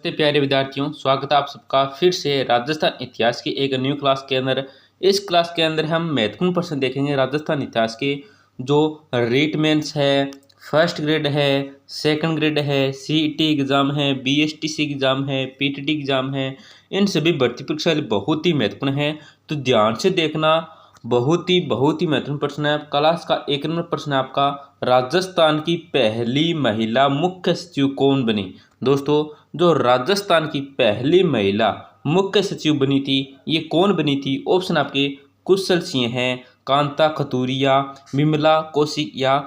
नमस्ते प्यारे विद्यार्थियों, स्वागत है आप सबका फिर से राजस्थान इतिहास की एक न्यू क्लास के अंदर। इस क्लास के अंदर हम महत्वपूर्ण प्रश्न देखेंगे राजस्थान इतिहास के, जो रीट मेंस है, फर्स्ट ग्रेड है, सेकंड ग्रेड है, सीईटी एग्ज़ाम है, बीएसटीसी एग्ज़ाम है, पीटीटी एग्ज़ाम है। इन सभी भर्ती परीक्षा बहुत ही महत्वपूर्ण है, तो ध्यान से देखना। बहुत ही महत्वपूर्ण प्रश्न है। क्लास का एक नंबर प्रश्न है आपका, राजस्थान की पहली महिला मुख्य सचिव कौन बनी। दोस्तों, जो राजस्थान की पहली महिला मुख्य सचिव बनी थी, ये कौन बनी थी? ऑप्शन आपके कुशल सिंह हैं, कांता खतूरिया, विमला कौशिक या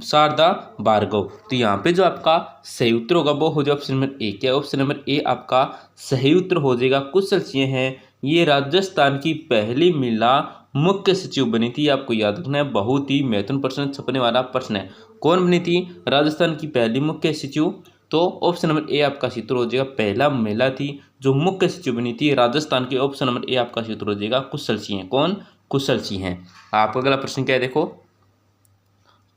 शारदा भार्गव। तो यहाँ पे जो आपका सही उत्तर होगा वो हो जाएगा ऑप्शन नंबर ए। क्या ऑप्शन नंबर ए आपका सही उत्तर हो जाएगा? कुशल सिंह हैं, ये राजस्थान की पहली महिला मुख्य सचिव बनी थी। आपको याद रखना है, बहुत ही महत्वपूर्ण प्रश्न छपने वाला प्रश्न है। कौन बनी थी राजस्थान की पहली मुख्य सचिव? तो ऑप्शन नंबर ए आपका सूत्र हो जाएगा, पहला महिला थी जो मुख्य सचिव बनी थी राजस्थान के। ऑप्शन नंबर ए आपका सूत्र हो जाएगा कुशल सिंह। कौन? कुशल सिंह हैं। आपका अगला प्रश्न क्या है, देखो।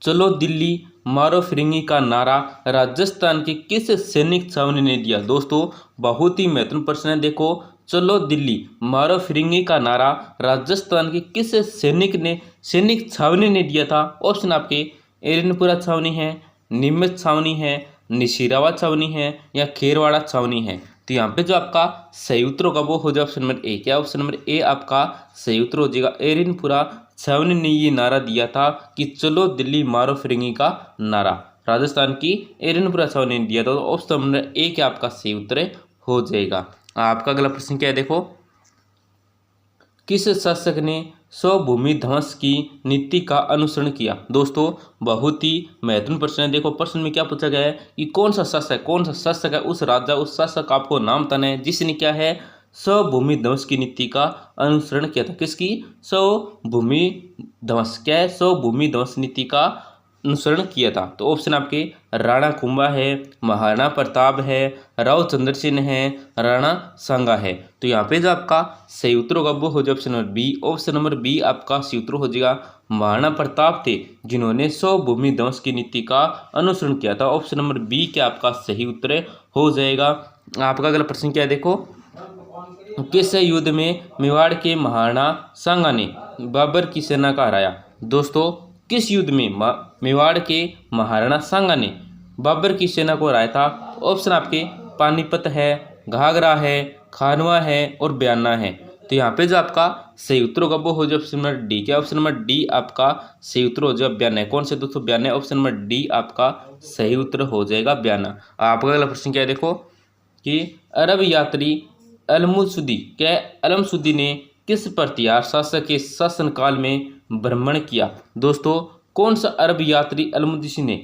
चलो दिल्ली मारो फिरंगी का नारा राजस्थान के किस सैनिक छावनी ने दिया? दोस्तों, बहुत ही महत्वपूर्ण प्रश्न है। देखो, चलो दिल्ली मारो फिरंगी का नारा राजस्थान के किस सैनिक छावनी ने दिया था? ऑप्शन आपके एरनपुरा छावनी है, नीमच छावनी है, निशिरावा छावनी है या खेरवाड़ा छावनी है। तो यहाँ पे जो आपका सही उत्तर होगा वो हो जाएगा ऑप्शन नंबर ए। क्या ऑप्शन नंबर ए आपका सही उत्तर हो जाएगा? एरनपुरा छावनी ने ये नारा दिया था कि चलो दिल्ली मारो फिरंगी का नारा राजस्थान की एरनपुरा छावनी ने दिया था। तो ऑप्शन नंबर ए क्या आपका सही उत्तर हो जाएगा। आपका अगला प्रश्न क्या है, देखो। किस शासक ने स्वभूमि ध्वंस की नीति का अनुसरण किया? दोस्तों, बहुत ही महत्वपूर्ण प्रश्न है। देखो, प्रश्न में क्या पूछा गया है कि कौन सा शासक है, उस राजा उस शासक आपको नाम बताना है जिसने क्या है स्वभूमि ध्वंस की नीति का अनुसरण किया था। किसकी? स्वभूमि ध्वंस। क्या है? स्वभूमि ध्वंस नीति का अनुसरण किया था। तो ऑप्शन आपके राणा कुंभा है, महाराणा प्रताप है, राव चंद्र सिंह है, राणा सांगा है। तो यहाँ पे जो आपका सही उत्तर होगा वो हो जाएगा option number B. Option number B आपका सही उत्तर हो जाएगा। महाराणा प्रताप थे जिन्होंने स्वभूमि ध्वंस की नीति का अनुसरण किया था। ऑप्शन नंबर बी क्या आपका सही उत्तर हो जाएगा। आपका अगला प्रश्न क्या है, देखो। किस युद्ध में मेवाड़ के महाराणा सांगा ने बाबर की सेना का हराया? दोस्तों, किस युद्ध में मेवाड़ के महाराणा सांगा ने बाबर की सेना को हराया था? ऑप्शन आपके पानीपत है, घाघरा है, खानवा है और बयाना है। तो यहाँ पे जो आपका सही उत्तर होगा वो हो जाए ऑप्शन नंबर डी। क्या ऑप्शन नंबर डी आपका सही उत्तर हो जाएगा? बयाना है। कौन से दोस्तों? बयाना है। ऑप्शन नंबर डी आपका सही उत्तर हो जाएगा, बयाना। आपका अगला प्रश्न क्या है, देखो कि अरब यात्री अलमुसुदी ने किस प्रत्यार शासक के शासनकाल में भ्रमण किया? दोस्तों, कौन सा अरब यात्री अलमुसुदी ने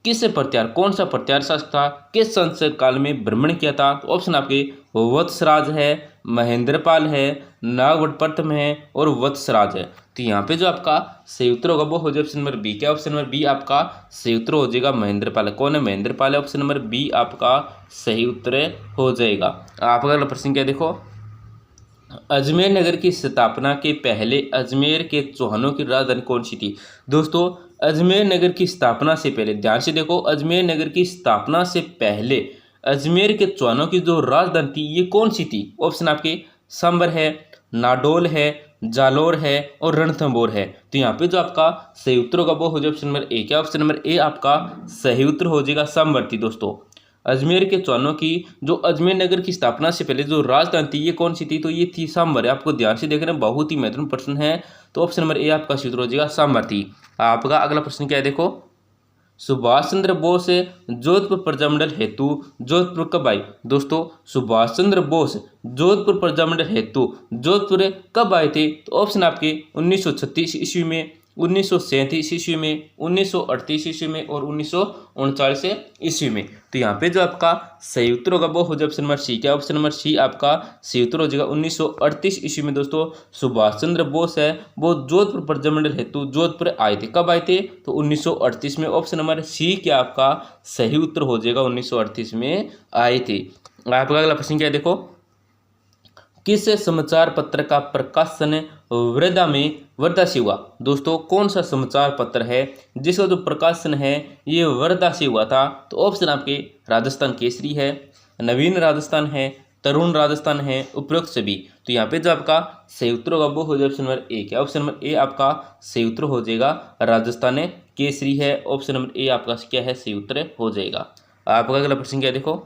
कौन सा प्रत्यार शासक था, किस शासनकाल में भ्रमण किया था? तो ऑप्शन आपके वत्सराज है, महेंद्रपाल है, नागवट प्रथम है और वत्सराज है। तो यहाँ पे जो आपका सही उत्तर होगा वो हो जाएगा ऑप्शन नंबर बी। क्या ऑप्शन नंबर बी आपका सही उत्तर हो जाएगा? महेंद्रपाल। कौन है? महेंद्रपाल है। ऑप्शन नंबर बी आपका सही उत्तर हो जाएगा। आपका अगला प्रश्न क्या है, देखो। अजमेर नगर की स्थापना के पहले अजमेर के चौहानों की राजधानी कौन सी थी? दोस्तों, अजमेर नगर की स्थापना से पहले, ध्यान से देखो, अजमेर नगर की स्थापना से पहले अजमेर के चौहानों की जो राजधानी थी ये कौन सी थी? ऑप्शन आपके सांबर है, नाडोल है, जालोर है और रणथंभौर है। तो यहाँ पे जो आपका सही उत्तर होगा वो हो जाएगा ऑप्शन नंबर ए। क्या ऑप्शन नंबर ए आपका सही उत्तर हो जाएगा? सांबर थी। दोस्तों, अजमेर के चौहानों की जो अजमेर नगर की स्थापना से पहले जो राजधानी थी ये कौन सी थी? तो ये थी सांबर। आपको ध्यान से देखना, बहुत ही महत्वपूर्ण प्रश्न है। तो ऑप्शन नंबर ए आपका सूत्र हो जाएगा सांबर थी। आपका अगला प्रश्न क्या है, देखो। सुभाष चंद्र बोस जोधपुर प्रजामंडल हेतु जोधपुर कब आए? दोस्तों, सुभाष चंद्र बोस जोधपुर प्रजामंडल हेतु जोधपुर कब आए थे? तो ऑप्शन आपके 1936 ईस्वी में, 1937 ईस्वी में, 1938 ईस्वी में और 1939 ईस्वी में। तो यहाँ पे जो आपका सही उत्तर होगा वो हो जाएगा ऑप्शन नंबर सी। क्या ऑप्शन नंबर सी आपका सही उत्तर हो जाएगा? 1938 ईस्वी में दोस्तों सुभाष चंद्र बोस है वो जोधपुर प्रजामंडल हेतु जोधपुर आए थे। कब आए थे? तो 1938 में। ऑप्शन नंबर सी क्या आपका सही उत्तर हो जाएगा? 1938 में आए थे। आपका अगला प्रश्न क्या है, देखो। किस समाचार पत्र का प्रकाशन वर्धा से हुआ? दोस्तों, कौन सा समाचार पत्र है जिसका जो प्रकाशन है ये वर्धा से हुआ था? तो ऑप्शन आपके राजस्थान केसरी है, नवीन राजस्थान है, तरुण राजस्थान है, उपरोक्त सभी। तो यहाँ पे जो आपका सही उत्तर होगा वो हो जाएगा ऑप्शन नंबर ए। क्या ऑप्शन नंबर ए आपका सही उत्तर हो जाएगा, राजस्थान केसरी है। ऑप्शन नंबर ए आपका क्या है, सही उत्तर हो जाएगा। आपका अगला प्रश्न क्या देखो,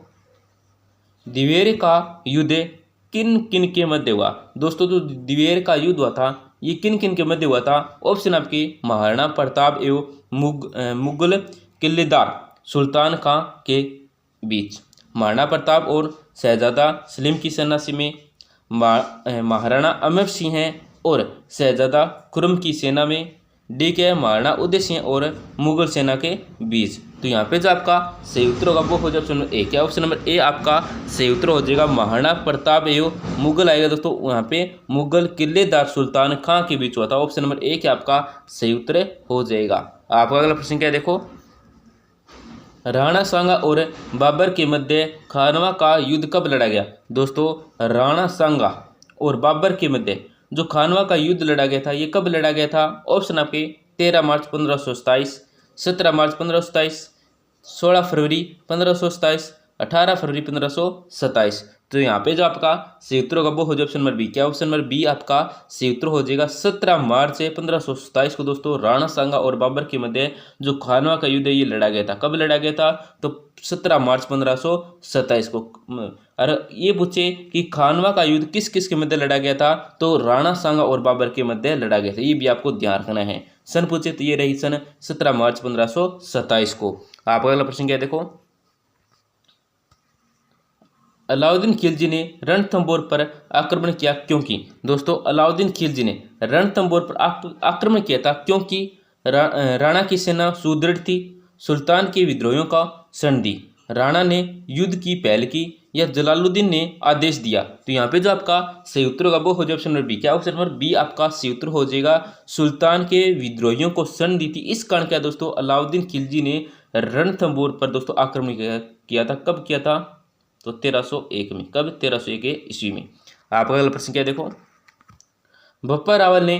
दिवेर का युद्ध किन किन के मध्य हुआ। दोस्तों जो दिवेर का युद्ध हुआ था ये किन किन के मध्य हुआ था। ऑप्शन आपके महाराणा प्रताप एवं मुगल किलेदार सुल्तान खां के बीच। महाराणा प्रताप और शहजादा सलीम की सेना से में, महाराणा अमर सिंह हैं और शहजादा खुर्रम की सेना में। डी के है महाराणा उदय सिंह और मुगल सेना के बीच। तो यहाँ पे जो आपका सही उत्तर होगा वो हो जाएगा ऑप्शन नंबर ए। क्या ऑप्शन नंबर ए आपका सही उत्तर हो जाएगा, महाराणा प्रताप एवं मुगल आएगा दोस्तों, यहाँ पे मुगल किलेदार सुल्तान खां के बीच हुआ था। ऑप्शन नंबर ए क्या आपका सही उत्तर हो जाएगा। आपका अगला प्रश्न क्या है देखो, राणा सांगा और बाबर के मध्य खानवा का युद्ध कब लड़ा गया। दोस्तों राणा सांगा और बाबर के मध्य जो खानवा का युद्ध लड़ा गया था ये कब लड़ा गया था। ऑप्शन आपके 13 मार्च 1527, 17 मार्च 1527, 16 फरवरी 1527, 18 फरवरी 1527। तो यहाँ पे जो आपका सही उत्तर होगा वो हो जाए ऑप्शन नंबर बी। क्या ऑप्शन नंबर बी आपका सही उत्तर हो जाएगा, 17 मार्च 1527 को दोस्तों राणा सांगा और बाबर के मध्य जो खानवा का युद्ध है ये लड़ा गया था। कब लड़ा गया था, तो 17 मार्च 1527 को। अरे ये पूछे कि खानवा का युद्ध किस किस के मध्य लड़ा गया था, तो राणा सांगा और बाबर के मध्य लड़ा गया था। ये भी आपको ध्यान रखना है। सन पूछे तो ये रही सन 17 मार्च 1527 को। आपका अगला प्रश्न क्या है देखो, अलाउद्दीन खिलजी ने रणथंबोर पर आक्रमण किया क्योंकि। दोस्तों अलाउद्दीन खिलजी ने रणथंबोर पर आक्रमण किया था क्योंकि राणा की सेना सुदृढ़ थी, सुल्तान के विद्रोहियों का शरण दी, राणा ने युद्ध की पहल की या जलालुद्दीन ने आदेश दिया। तो यहाँ पे जो आपका सही उत्तर होगा वो हो जाए ऑप्शन नंबर बी। क्या ऑप्शन नंबर बी आपका सही उत्तर हो जाएगा, सुल्तान के विद्रोहियों को शरण दी थी। इस कारण क्या दोस्तों अलाउद्दीन खिलजी ने रणथंबोर पर दोस्तों आक्रमण किया था। कब किया था, तो 1301 में। कब, 1301 ईस्वी में। आपका अगला प्रश्न क्या देखो, बप्पा रावल ने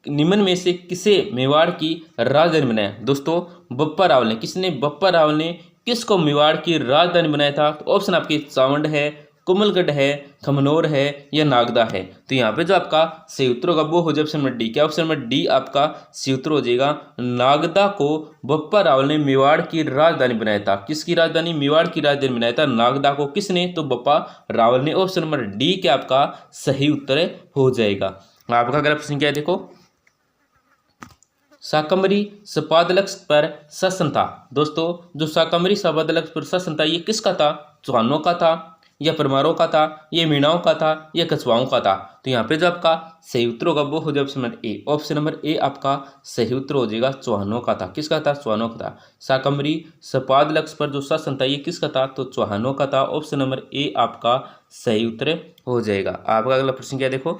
निम्न में से किसे मेवाड़ की राजधानी बनाया। दोस्तों बप्पा रावल ने, किसने, बप्पा रावल ने किसको मेवाड़ की राजधानी बनाया था। तो ऑप्शन आपके चावंड है, कुमलगढ़ है, खमनोर है या नागदा है। तो यहाँ पे जो आपका सही उत्तर होगा वो हो जाए ऑप्शन नंबर डी। क्या ऑप्शन नंबर डी आपका सही उत्तर हो जाएगा, नागदा को बप्पा रावल ने मेवाड़ की राजधानी बनाया था। किसकी राजधानी, मेवाड़ की राजधानी बनाया था नागदा को। किसने, तो बप्पा रावल ने। ऑप्शन नंबर डी क्या आपका सही उत्तर हो जाएगा। आपका अगला प्रश्न क्या है देखो, शाकंभरी सपादलक्ष पर शासन था। दोस्तों जो शाकंभरी सपादलक्ष पर शासन था ये किसका था, चौहानों का था या परमारों का था, ये मीणाओं का था या कछवाओं का था। तो यहाँ पे जो आपका सही उत्तर होगा वो हो जाए option number A. Option number A आपका सही उत्तर हो जाएगा, चौहानों का था। किसका था, चौहानों का था। शाकंभरी सपादलक्ष पर जो शासन था ये किसका था, तो चौहानों का था। ऑप्शन नंबर ए आपका सही उत्तर हो जाएगा। आपका अगला प्रश्न क्या देखो,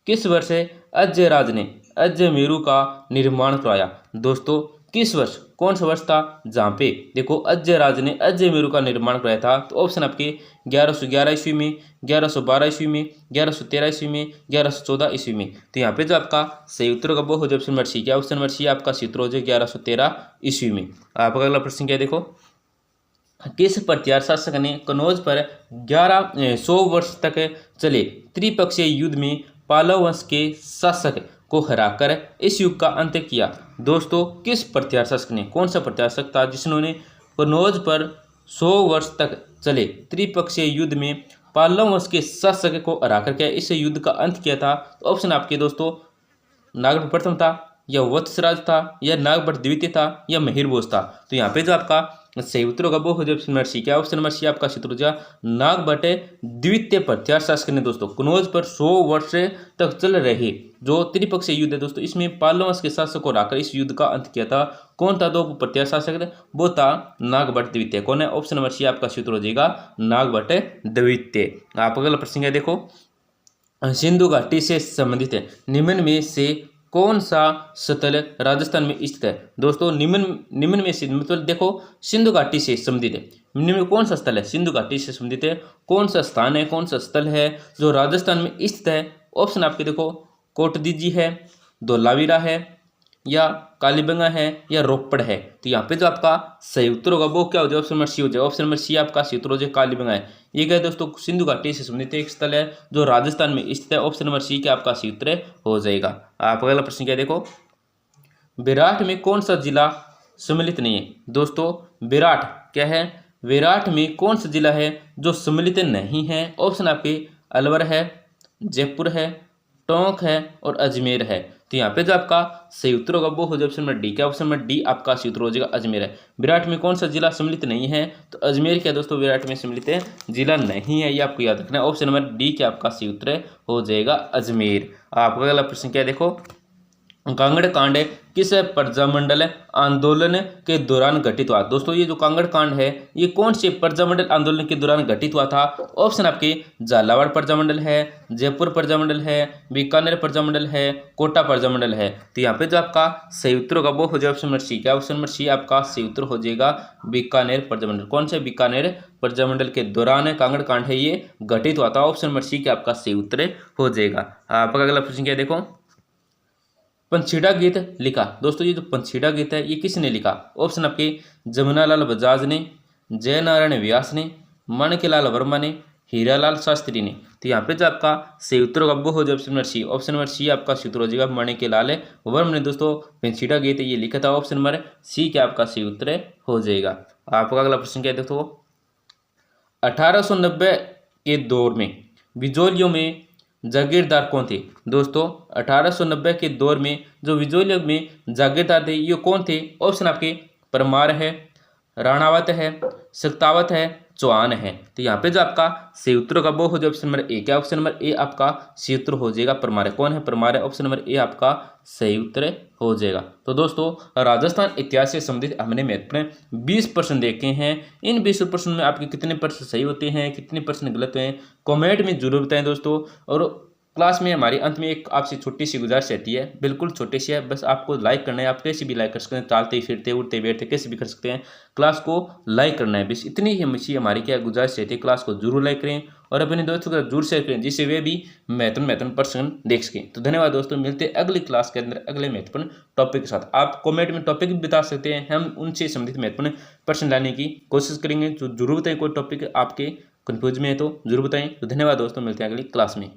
किस वर्ष अजयराज ने अजमेरू का निर्माण करवाया। दोस्तों किस वर्ष, कौन सा वर्ष था जहाँ पे देखो अजयराज ने अजमेरू का निर्माण कराया था। तो ऑप्शन आपके 1111 ईस्वी में, 1112 ईस्वी में, 1113 ईस्वी में, 1114 ईस्वी में। तो यहाँ पे जो आपका सही उत्तर होगा वो हो जाए ऑप्शन नंबर सी। क्या ऑप्शन नंबर सी आपका सही उत्तर हो जाए 1113 ईस्वी में। आपका अगला प्रश्न क्या देखो, किस प्रतिहार शासक ने कनौज पर 100 वर्ष तक चले त्रिपक्षीय युद्ध में पालव वंश के शासक को हराकर इस युग का अंत किया। दोस्तों किस प्रतिहार शासक ने, कौन सा प्रतिहार शासक था जिन्होंने कनौज पर 100 वर्ष तक चले त्रिपक्षीय युद्ध में पालव वंश के शासक को हराकर क्या इस युद्ध का अंत किया था। तो ऑप्शन आपके दोस्तों नागभट्ट प्रथम था या वत्सराज था या नागभट्ट द्वितीय था या महिरभोज था। तो यहाँ पे जो आपका सही उत्तर होगा वो हो जाए ऑप्शन नंबर सी। क्या ऑप्शन नंबर सी आपका सही उत्तर हो जाएगा, नागभट्ट द्वितीय प्रतिहार शासक ने दोस्तों कनौज पर 100 वर्ष तक चल रहे जो त्रिपक्षीय युद्ध है दोस्तों इसमें पालव वंश के शासक को हराकर इस युद्ध का अंत किया था। कौन था दो प्रतिहार शासक, वो था नागभट्ट द्वितीय। कौन है, ऑप्शन नंबर सी आपका सही उत्तर हो जाएगा, नागभट्ट द्वितीय। आपका अगला प्रश्न है देखो, सिंधु घाटी से संबंधित है निम्न में से कौन सा स्थल राजस्थान में स्थित है। दोस्तों निम्न में से मतलब देखो सिंधु घाटी से संबंधित है, निम्न में कौन सा स्थल है, सिंधु घाटी से संबंधित है कौन सा स्थान है, कौन सा स्थल है जो राजस्थान में स्थित है। ऑप्शन आपके देखो कोटदीजी है, धोलावीरा है, या कालीबंगा है या रोपड़ है। तो यहाँ पे जो आपका सही उत्तर होगा वो क्या हो जाएगा, ऑप्शन नंबर सी हो जाएगा। ऑप्शन नंबर सी आपका सही उत्तर हो जाएगा, कालीबंगा है। ये क्या है दोस्तों, सिंधु घाटी से संबंधित एक स्थल है जो राजस्थान में स्थित है। ऑप्शन नंबर सी क्या आपका सही उत्तर हो जाएगा। आप अगला प्रश्न क्या देखो, विराट में कौन सा जिला सम्मिलित नहीं है। दोस्तों विराट क्या है, विराट में कौन सा जिला है जो सम्मिलित नहीं है। ऑप्शन आपके अलवर है, जयपुर है, टोंक है और अजमेर है। तो यहाँ पे जो आपका सही उत्तर होगा वो हो जाए ऑप्शन नंबर डी। क्या ऑप्शन नंबर डी आपका सही उत्तर हो जाएगा, अजमेर है। विराट में कौन सा जिला सम्मिलित नहीं है, तो अजमेर क्या दोस्तों विराट में सम्मिलित है जिला नहीं है, ये आपको याद रखना है। ऑप्शन नंबर डी क्या आपका सही उत्तर हो जाएगा, अजमेर। आपका अगला प्रश्न क्या देखो, कांगड़ कांड किस प्रजामंडल आंदोलन के दौरान घटित हुआ। दोस्तों ये जो कांगड़ कांड है ये कौन से प्रजामंडल आंदोलन के दौरान घटित हुआ था। ऑप्शन आपके झालावाड़ प्रजामंडल है, जयपुर प्रजामंडल है, बीकानेर प्रजामंडल है, कोटा प्रजामंडल है। तो यहाँ पे जो आपका सही उत्तर होगा वो हो जाएगा ऑप्शन नंबर सी। क्या ऑप्शन नंबर सी आपका सही उत्तर हो जाएगा, बीकानेर प्रजामंडल। कौन से बीकानेर प्रजामंडल के दौरान कांगड़ कांड है ये घटित हुआ था। ऑप्शन नंबर सी क्या आपका सही उत्तर हो जाएगा। आपका अगला प्रश्न क्या देखो, पंछीड़ा गीत लिखा। दोस्तों ये जो पंछीड़ा गीत है ये किसने लिखा। ऑप्शन आपके जमुनालाल बजाज ने, जयनारायण व्यास ने, माणिक्यलाल वर्मा ने, हीरालाल शास्त्री ने। तो यहाँ पे जो आपका सही उत्तर होगा वो हो जाए option number C. Option number C आपका सही उत्तर हो जाएगा, माणिक्यलाल वर्मा ने दोस्तों पंछीड़ा गीत ये लिखा था। ऑप्शन नंबर सी क्या आपका सही उत्तर हो जाएगा। आपका अगला प्रश्न क्या है दोस्तों, 1890 के दौर में बिजौलियों में जागीरदार कौन थे। दोस्तों 1890 के दौर में जो बिजौलियों में जागीरदार थे ये कौन थे। ऑप्शन आपके परमार है, राणावत है, सख्तावत है, चौहान है। तो यहाँ पे जो आपका सही उत्तर होगा वो हो जाए ऑप्शन नंबर ए। क्या ऑप्शन नंबर ए आपका सही उत्तर हो जाएगा, परमार है। कौन है परमार है, ऑप्शन नंबर ए आपका सही उत्तर हो जाएगा। तो दोस्तों राजस्थान इतिहास से संबंधित हमने महत्वपूर्ण 20 प्रश्न देखे हैं। इन 20 प्रश्न में आपके कितने प्रश्न सही होते हैं, कितने प्रश्न गलत हैं, कमेंट में जरूर बताएं दोस्तों। और क्लास में हमारी अंत में एक आपसे छोटी सी गुजारिश रहती है, बिल्कुल छोटी सी है, बस आपको लाइक करना है। आप कैसे भी लाइक कर सकते हैं, चालते फिरते उठते बैठते कैसे भी कर सकते हैं, क्लास को लाइक करना है। बस इतनी ही हमारी क्या गुजारिश रहती है, क्लास को जरूर लाइक करें और अपने दोस्तों के साथ जरूर शेयर करें जिससे वे भी महत्वपूर्ण प्रश्न देख सकें। तो धन्यवाद दोस्तों, मिलते हैं अगली क्लास के अंदर अगले महत्वपूर्ण टॉपिक के साथ। आप कमेंट में टॉपिक भी बता सकते हैं, हम उनसे संबंधित महत्वपूर्ण प्रश्न लाने की कोशिश करेंगे। तो जरूर बताएं कोई टॉपिक आपके कन्फ्यूज में है तो जरूर बताएं। तो धन्यवाद दोस्तों, मिलते हैं अगली क्लास में।